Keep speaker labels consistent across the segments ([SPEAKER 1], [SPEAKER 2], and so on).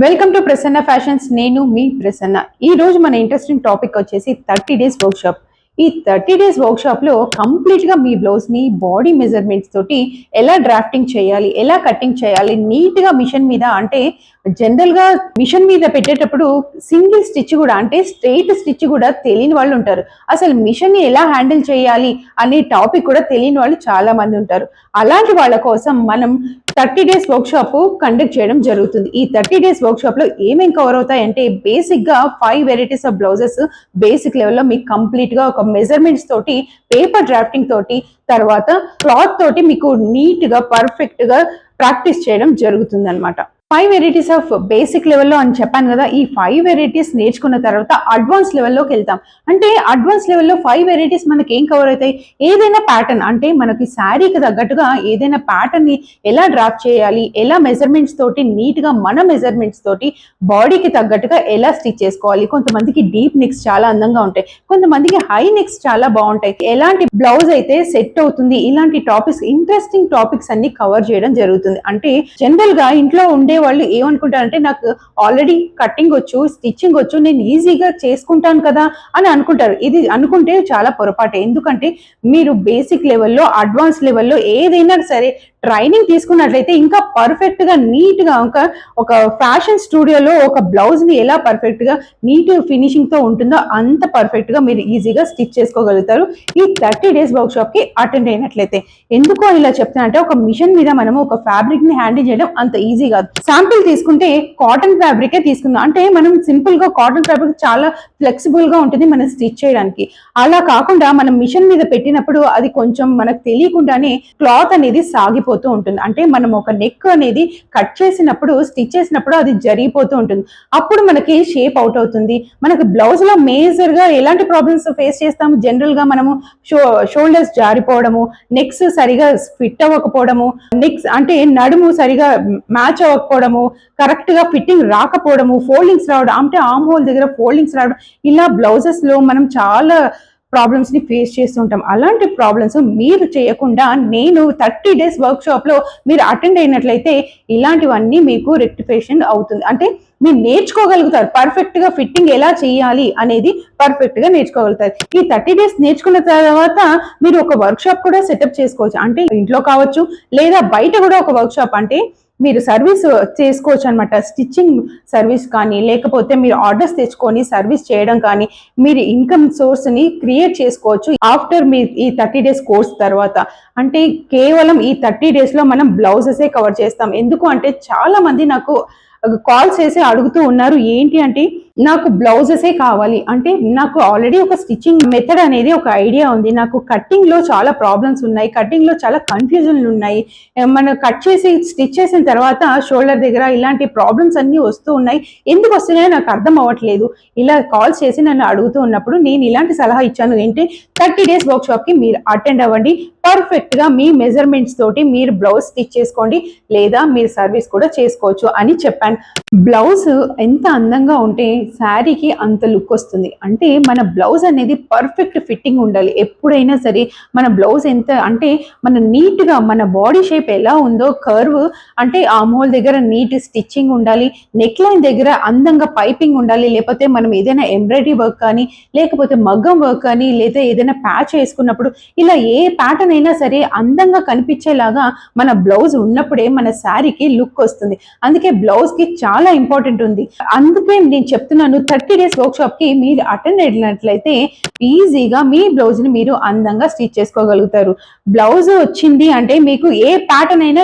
[SPEAKER 1] Welcome to Prasanna fashions. నేను మీ ప్రసన్న. ఈ రోజు మన ఇంట్రెస్టింగ్ టాపిక్ వచ్చేసి 30 డేస్ వర్క్షాప్. ఈ 30 డేస్ వర్క్షాప్ లో కంప్లీట్ గా మీ బ్లౌజ్ ని బాడీ మెజర్మెంట్స్ తోటి ఎలా డ్రాఫ్టింగ్ చేయాలి, ఎలా కటింగ్ చేయాలి, నీట్ గా మిషన్ మీద అంటే జనరల్ గా మిషన్ మీద పెట్టేటప్పుడు సింగిల్ స్టిచ్ కూడా అంటే స్ట్రైట్ స్టిచ్ కూడా తెలియని వాళ్ళు ఉంటారు. అసలు మిషన్ ని ఎలా హ్యాండిల్ చేయాలి అనే టాపిక్ కూడా తెలియని వాళ్ళు చాలా మంది ఉంటారు. అలాంటి వాళ్ళ కోసం మనం 30 డేస్ వర్క్షాప్ కండక్ట్ చేయడం జరుగుతుంది. ఈ 30 డేస్ వర్క్షాప్ లో ఏమేమి కవర్ అవుతాయంటే బేసిక్ గా 5 వెరైటీస్ ఆఫ్ బ్లౌజెస్ బేసిక్ లెవెల్లో మీకు కంప్లీట్ గా ఒక మెజర్మెంట్స్ తోటి, పేపర్ డ్రాఫ్టింగ్ తోటి, తర్వాత క్లాత్ తోటి మీకు నీట్ గా పర్ఫెక్ట్ గా ప్రాక్టీస్ చేయడం జరుగుతుంది అనమాట. 5 వెరైటీస్ ఆఫ్ బేసిక్ లెవెల్లో అని చెప్పాను కదా. ఈ 5 వెరైటీస్ నేర్చుకున్న తర్వాత అడ్వాన్స్ లెవెల్లోకి వెళ్తాం. అంటే అడ్వాన్స్ లెవెల్లో 5 వెరైటీస్ మనకి ఏం కవర్ అవుతాయి? ఏదైనా ప్యాటర్న్ అంటే మనకి శారీకి తగ్గట్టుగా ఏదైనా ప్యాటర్న్ ని ఎలా డ్రాఫ్ట్ చేయాలి, ఎలా మెజర్మెంట్స్ తోటి నీట్ గా మన మెజర్మెంట్స్ తోటి బాడీకి తగ్గట్టుగా ఎలా స్టిచ్ చేసుకోవాలి. కొంతమందికి డీప్ నెక్స్ చాలా అందంగా ఉంటాయి, కొంతమందికి హై నెక్స్ చాలా బాగుంటాయి. ఎలాంటి బ్లౌజ్ అయితే సెట్ అవుతుంది, ఇలాంటి టాపిక్స్, ఇంట్రెస్టింగ్ టాపిక్స్ అన్ని కవర్ చేయడం జరుగుతుంది. అంటే జనరల్ గా ఇంట్లో ఉండే వాళ్ళు ఏమనుకుంటారంటే నాకు ఆల్రెడీ కటింగ్ వచ్చు, స్టిచ్చింగ్ వచ్చు, నేను ఈజీగా చేసుకుంటాను కదా అని అనుకుంటారు. ఇది అనుకుంటే చాలా పొరపాటే. ఎందుకంటే మీరు బేసిక్ లెవెల్లో, అడ్వాన్స్ లెవెల్లో ఏదైనా సరే ట్రైనింగ్ తీసుకున్నట్లయితే ఇంకా పర్ఫెక్ట్ గా నీట్ గా ఒక ఫ్యాషన్ స్టూడియోలో ఒక బ్లౌజ్ ని ఎలా పర్ఫెక్ట్ గా నీట్ ఫినిషింగ్ తో ఉంటుందో అంత పర్ఫెక్ట్ గా మీరు ఈజీగా స్టిచ్ చేసుకోగలుగుతారు ఈ 30 డేస్ వర్క్ షాప్ కి అటెండ్ అయినట్లయితే. ఎందుకు ఇలా చెప్తున్నా అంటే ఒక మిషన్ మీద మనము ఒక ఫ్యాబ్రిక్ ని హ్యాండిల్ చేయడం అంత ఈజీ కాదు. శాంపిల్ తీసుకుంటే కాటన్ ఫ్యాబ్రికే తీసుకుందాం. అంటే మనం సింపుల్ గా కాటన్ ఫ్యాబ్రిక్ చాలా ఫ్లెక్సిబుల్ గా ఉంటుంది మనం స్టిచ్ చేయడానికి. అలా కాకుండా మనం మిషన్ మీద పెట్టినప్పుడు అది కొంచెం మనకు తెలియకుండానే క్లాత్ అనేది సాగిపోతూ ఉంటుంది. అంటే మనం ఒక నెక్ అనేది కట్ చేసినప్పుడు, స్టిచ్ చేసినప్పుడు అది జరిగిపోతూ ఉంటుంది. అప్పుడు మనకి షేప్ అవుట్ అవుతుంది. మనకి బ్లౌజ్ లో మేజర్ గా ఎలాంటి ప్రాబ్లమ్స్ ఫేస్ చేస్తాము? జనరల్ గా మనము షోల్డర్స్ జారిపోవడము, నెక్స్ సరిగా ఫిట్ అవ్వకపోవడము, నెక్స్ అంటే నడుము సరిగా మ్యాచ్ అవ్వకపోవడము, కరెక్ట్ గా ఫిట్టింగ్ రాకపోవడము, ఫోల్డింగ్స్ రావడం, అంటే ఆర్మ్ హోల్ దగ్గర ఫోల్డింగ్స్ రావడం, ఇలా బ్లౌజెస్ లో మనం చాలా ప్రాబ్లమ్స్ ని ఫేస్ చేస్తుంటాం. అలాంటి ప్రాబ్లమ్స్ మీరు చేయకుండా నేను 30 డేస్ వర్క్ షాప్ లో మీరు అటెండ్ అయినట్లయితే ఇలాంటివన్నీ మీకు రెక్టిఫికేషన్ అవుతుంది. అంటే మీరు నేర్చుకోగలుగుతారు. పర్ఫెక్ట్ గా ఫిట్టింగ్ ఎలా చేయాలి అనేది పర్ఫెక్ట్ గా నేర్చుకోగలుగుతారు. ఈ 30 డేస్ నేర్చుకున్న తర్వాత మీరు ఒక వర్క్ షాప్ కూడా సెటప్ చేసుకోవచ్చు. అంటే ఇంట్లో కావచ్చు, లేదా బయట కూడా ఒక వర్క్ షాప్, అంటే మీరు సర్వీస్ చేసుకోవచ్చు అనమాట. స్టిచ్చింగ్ సర్వీస్ కానీ, లేకపోతే మీరు ఆర్డర్స్ తెచ్చుకొని సర్వీస్ చేయడం కానీ, మీరు ఇన్కమ్ సోర్స్ ని క్రియేట్ చేసుకోవచ్చు ఆఫ్టర్ మీ ఈ 30 డేస్ కోర్స్ తర్వాత. అంటే కేవలం ఈ 30 డేస్ లో మనం బ్లౌజెసే కవర్ చేస్తాం. ఎందుకు అంటే చాలా మంది నాకు కాల్ చేసి అడుగుతూ ఉన్నారు, ఏంటి అంటే నాకు బ్లౌజెసే కావాలి, అంటే నాకు ఆల్రెడీ ఒక స్టిచ్చింగ్ మెథడ్ అనేది ఒక ఐడియా ఉంది, నాకు కట్టింగ్ లో చాలా ప్రాబ్లమ్స్ ఉన్నాయి, కట్టింగ్ లో చాలా కన్ఫ్యూజన్ ఉన్నాయి, మనం కట్ చేసి స్టిచ్ చేసిన తర్వాత షోల్డర్ దగ్గర ఇలాంటి ప్రాబ్లమ్స్ అన్ని వస్తూ ఉన్నాయి, ఎందుకు వస్తున్నాయో నాకు అర్థం అవ్వట్లేదు. ఇలా కాల్ చేసి నన్ను అడుగుతూ ఉన్నప్పుడు నేను ఇలాంటి సలహా ఇచ్చాను. ఏంటి, 30 డేస్ వర్క్ షాప్ కి మీరు అటెండ్ అవ్వండి. పర్ఫెక్ట్ గా మీ మెజర్మెంట్స్ తోటి మీరు బ్లౌజ్ స్టిచ్ చేసుకోండి, లేదా మీరు సర్వీస్ కూడా చేసుకోవచ్చు అని చెప్పాను. బ్లౌజ్ ఎంత అందంగా ఉంటే శారీకి అంత లుక్ వస్తుంది. అంటే మన బ్లౌజ్ అనేది పర్ఫెక్ట్ ఫిట్టింగ్ ఉండాలి. ఎప్పుడైనా సరే మన బ్లౌజ్ ఎంత అంటే మన నీట్ గా మన బాడీ షేప్ ఎలా ఉందో కర్వ్, అంటే ఆర్మ్ హోల్ దగ్గర నీట్ స్టిచ్చింగ్ ఉండాలి, నెక్ లైన్ దగ్గర అందంగా పైపింగ్ ఉండాలి, లేకపోతే మనం ఏదైనా ఎంబ్రాయిడరీ వర్క్ కానీ, లేకపోతే మగ్గం వర్క్ కానీ, లేదా ఏదైనా ప్యాచ్ వేసుకున్నప్పుడు ఇలా ఏ ప్యాటర్న్ అయినా సరే అందంగా కనిపించేలాగా మన బ్లౌజ్ ఉన్నప్పుడే మన శారీకి లుక్ వస్తుంది. అందుకే బ్లౌజ్ కి చాలా ఇంపార్టెంట్ ఉంది. అందుకే నేను చెప్తున్నాను, 30 డేస్ వర్క్ షాప్ కి మీరు అటెండ్ అయినట్లయితే ఈజీగా మీ బ్లౌజ్ ని మీరు అందంగా స్టిచ్ చేసుకోగలుగుతారు. బ్లౌజ్ వచ్చింది అంటే మీకు ఏ ప్యాటర్న్ అయినా,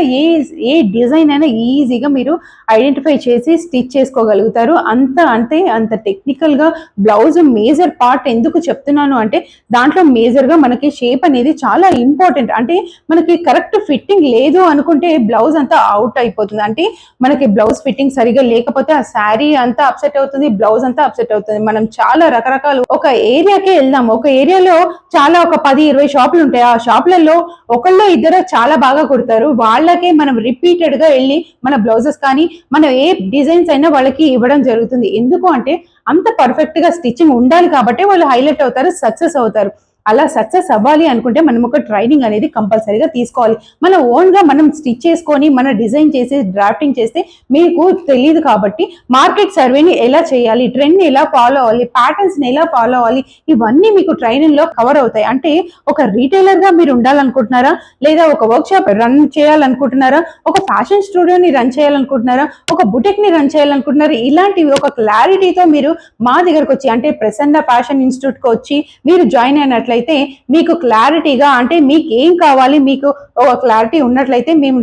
[SPEAKER 1] ఏ డిజైన్ అయినా ఈజీగా మీరు ఐడెంటిఫై చేసి స్టిచ్ చేసుకోగలుగుతారు. అంత టెక్నికల్ గా బ్లౌజ్ మేజర్ పార్ట్ ఎందుకు చెప్తున్నాను అంటే దాంట్లో మేజర్ గా మనకి షేప్ అనేది చాలా ఇంపార్టెంట్. అంటే మనకి కరెక్ట్ ఫిట్టింగ్ లేదు అనుకుంటే బ్లౌజ్ అంతా అవుట్ అయిపోతుంది. అంటే మనకి బ్లౌజ్ ఫిట్టింగ్ సరిగా లేకపోతే ఆ శారీ అంతా అప్సెట్ అవుతుంది, బ్లౌజ్ అంతా అప్సెట్ అవుతుంది. మనం చాలా రకరకాలు ఒక ఏరియాకే వెళ్దాం, ఒక ఏరియాలో చాలా ఒక 10-20 షాపులు ఉంటాయి. ఆ షాపులలో ఒకళ్ళు ఇద్దరు చాలా బాగా కుడతారు, వాళ్ళకే మనం రిపీటెడ్ గా వెళ్ళి మన బ్లౌజెస్ కానీ మనం ఏ డిజైన్స్ అయినా వాళ్ళకి ఇవ్వడం జరుగుతుంది. ఎందుకు అంటే అంత పర్ఫెక్ట్ గా స్టిచ్చింగ్ ఉండాలి కాబట్టి వాళ్ళు హైలైట్ అవుతారు, సక్సెస్ అవుతారు. అలా సక్సెస్ అవ్వాలి అనుకుంటే మనం ఒక ట్రైనింగ్ అనేది కంపల్సరీగా తీసుకోవాలి. మన ఓన్గా మనం స్టిచ్ చేసుకొని మన డిజైన్ చేసి డ్రాఫ్టింగ్ చేస్తే మీకు తెలియదు కాబట్టి మార్కెట్ సర్వేని ఎలా చేయాలి, ట్రెండ్ని ఎలా ఫాలో అవ్వాలి, ప్యాటర్న్స్ని ఎలా ఫాలో అవ్వాలి, ఇవన్నీ మీకు ట్రైనింగ్లో కవర్ అవుతాయి. అంటే ఒక రీటైలర్గా మీరు ఉండాలనుకుంటున్నారా, లేదా ఒక వర్క్ షాప్ రన్ చేయాలనుకుంటున్నారా, ఒక ఫ్యాషన్ స్టూడియోని రన్ చేయాలనుకుంటున్నారా, ఒక బుటిక్ని రన్ చేయాలనుకుంటున్నారా, ఇలాంటివి ఒక క్లారిటీతో మీరు మా దగ్గరకు వచ్చి అంటే ప్రసన్న ఫ్యాషన్ ఇన్స్టిట్యూట్కి వచ్చి మీరు జాయిన్ అయినట్లయితే మీకు క్లారిటీగా అంటే మీకు ఏం కావాలి, మీకు ఒక క్లారిటీ ఉన్నట్లయితే మేము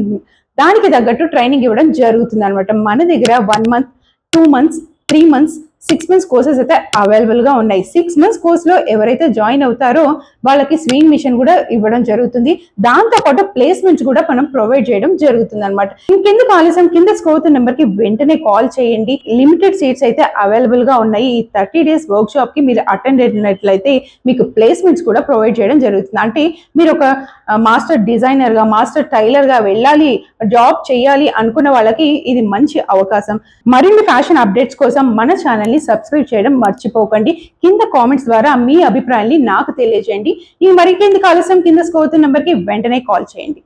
[SPEAKER 1] దానికి తగ్గట్టు ట్రైనింగ్ ఇవ్వడం జరుగుతుంది అనమాట. మన దగ్గర 1 month, 2 months, 3 months, 6 months courses అయితే అవైలబుల్గా ఉన్నాయి. 6 మంత్స్ కోర్సులో ఎవరైతే జాయిన్ అవుతారో వాళ్ళకి స్వింగ్ మిషన్ కూడా ఇవ్వడం జరుగుతుంది. దాంతోపాటు ప్లేస్మెంట్స్ కూడా మనం ప్రొవైడ్ చేయడం జరుగుతుంది అనమాట. ఇంకెందుకు ఆలస్యం, కింద స్క్రోల్ నెంబర్కి వెంటనే కాల్ చేయండి. లిమిటెడ్ సీట్స్ అయితే అవైలబుల్గా ఉన్నాయి. ఈ 30 డేస్ వర్క్ షాప్కి మీరు అటెండ్ అయినట్లయితే మీకు ప్లేస్మెంట్స్ కూడా ప్రొవైడ్ చేయడం జరుగుతుంది. అంటే మీరు ఒక మాస్టర్ డిజైనర్గా, మాస్టర్ టైలర్గా వెళ్ళాలి, జాబ్ చేయాలి అనుకున్న వాళ్ళకి ఇది మంచి అవకాశం. మరిన్ని ఫ్యాషన్ అప్డేట్స్ కోసం మన ఛానల్ని సబ్స్క్రైబ్ చేయడం మర్చిపోకండి. కింద కామెంట్స్ ద్వారా మీ అభిప్రాయాన్ని నాకు తెలియజేయండి. ఈ మరికెందుకు ఆలస్యం, కింద స్క్రోల్ నెంబర్కి వెంటనే కాల్ చేయండి.